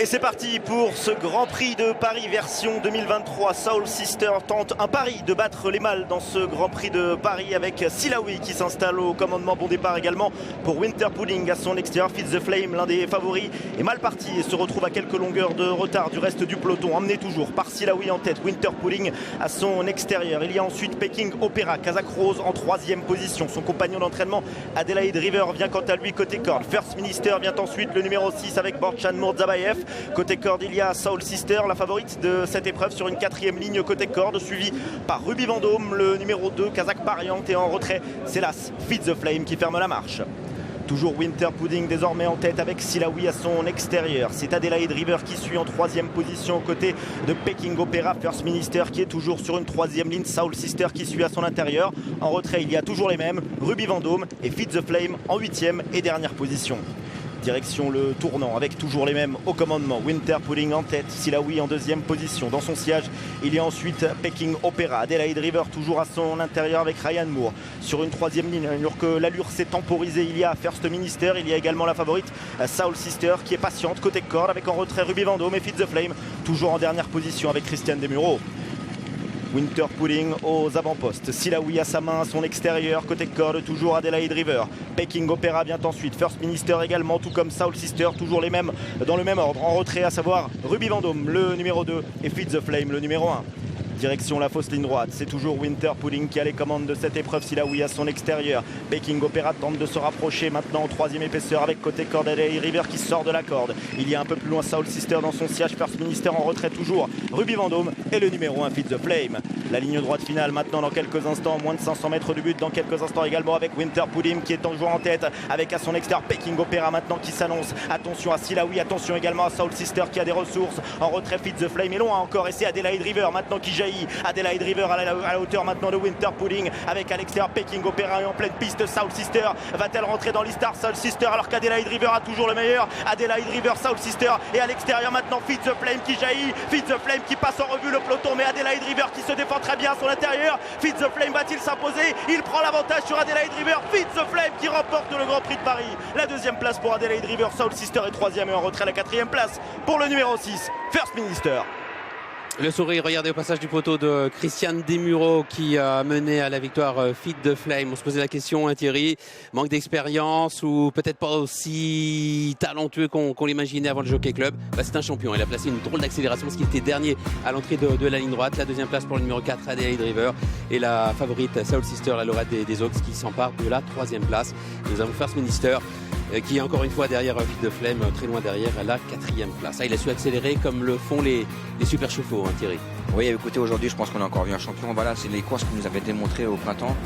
Et c'est parti pour ce Grand Prix de Paris version 2023. Soul Sister tente un pari de battre les mâles dans ce Grand Prix de Paris avec Silawi qui s'installe au commandement. Bon départ également pour Winter Pudding à son extérieur. Feed the Flame, l'un des favoris, est mal parti et se retrouve à quelques longueurs de retard du reste du peloton, emmené toujours par Silawi en tête. Winter Pudding à son extérieur. Il y a ensuite Peking Opera, Kazakh Rose en troisième position. Son compagnon d'entraînement Adelaide River vient quant à lui côté corde. First Minister vient ensuite le numéro 6 avec Borchan Murzabayev. Côté corde, il y a Soul Sister, la favorite de cette épreuve sur une quatrième ligne côté corde, suivi par Ruby Vendôme, le numéro 2, Kazakh Pariant, et en retrait, c'est l'As Feed the Flame qui ferme la marche. Toujours Winter Pudding désormais en tête avec Silawi à son extérieur. C'est Adelaide River qui suit en troisième position aux côtés de Peking Opera. First Minister qui est toujours sur une troisième ligne. Soul Sister qui suit à son intérieur. En retrait, il y a toujours les mêmes, Ruby Vendôme et Feed the Flame en huitième et dernière position. Direction le tournant avec toujours les mêmes au commandement. Winter Pudding en tête, Silawi en deuxième position. Dans son sillage, il y a ensuite Peking Opera. Adelaide River toujours à son intérieur avec Ryan Moore. Sur une troisième ligne, alors que l'allure s'est temporisée, il y a First Minister. Il y a également la favorite Soul Sister qui est patiente côté corde avec en retrait Ruby Vendôme et Feed the Flame toujours en dernière position avec Christiane Desmureaux. Winter Pudding aux avant-postes. Silawi à sa main à son extérieur. Côté corde, toujours Adelaide River. Peking Opera vient ensuite. First Minister également, tout comme Soul Sister. Toujours les mêmes dans le même ordre. En retrait, à savoir Ruby Vendôme, le numéro 2, et Feed the Flame, le numéro 1. Direction la fausse ligne droite, c'est toujours Winter Pudding qui a les commandes de cette épreuve. Silawi à son extérieur. Peking Opera tente de se rapprocher maintenant en troisième épaisseur avec côté corde Adelaide River qui sort de la corde. Il y a un peu plus loin Soul Sister dans son sillage. First Minister en retrait toujours Ruby Vendôme et le numéro 1 Feed the Flame. La ligne droite finale maintenant dans quelques instants, moins de 500 mètres du but dans quelques instants également avec Winter Pudding qui est en jouant en tête avec à son extérieur Peking Opera maintenant qui s'annonce. Attention à Silawi, attention également à Soul Sister qui a des ressources. En retrait Feed the Flame est loin encore et c'est Adelaide River maintenant qui jaillit. Adelaide River à la hauteur maintenant de Winter Pudding avec à l'extérieur Peking Opera et en pleine piste Soul Sister. Va-t-elle rentrer dans l'Istar Soul Sister alors qu'Adelaide River a toujours le meilleur? Adelaide River, Soul Sister et à l'extérieur maintenant Feed the Flame qui jaillit. Feed the Flame qui passe en revue le peloton mais Adelaide River qui se défend très bien à son intérieur. Feed the Flame va-t-il s'imposer? Il prend l'avantage sur Adelaide River. Feed the Flame qui remporte le Grand Prix de Paris. La deuxième place pour Adelaide River, Soul Sister est troisième et en retrait la quatrième place pour le numéro 6, First Minister. Le sourire, regardez au passage du poteau de Christiane Desmureaux qui a mené à la victoire Feed the Flame. On se posait la question, hein, Thierry, manque d'expérience ou peut-être pas aussi talentueux qu'on l'imaginait avant le Jockey Club. C'est un champion, il a placé une drôle d'accélération parce qu'il était dernier à l'entrée de la ligne droite. La deuxième place pour le numéro 4, Adelaide River, et la favorite Soul Sister, la lauréate des Oaks, qui s'empare de la troisième place. Nous avons First Minister qui est encore une fois derrière Feed the Flame, très loin derrière la quatrième place. Il a su accélérer comme le font les super chevaux, hein, Thierry. Oui, écoutez, aujourd'hui je pense qu'on a encore vu un champion. Voilà, c'est les courses qu'il nous avait démontré au printemps.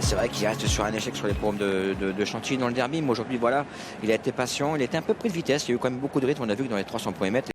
C'est vrai qu'il reste sur un échec sur les programmes de Chantilly dans le derby, mais aujourd'hui voilà, il a été patient, il était un peu pris de vitesse, il y a eu quand même beaucoup de rythme. On a vu que dans les 300 premiers mètres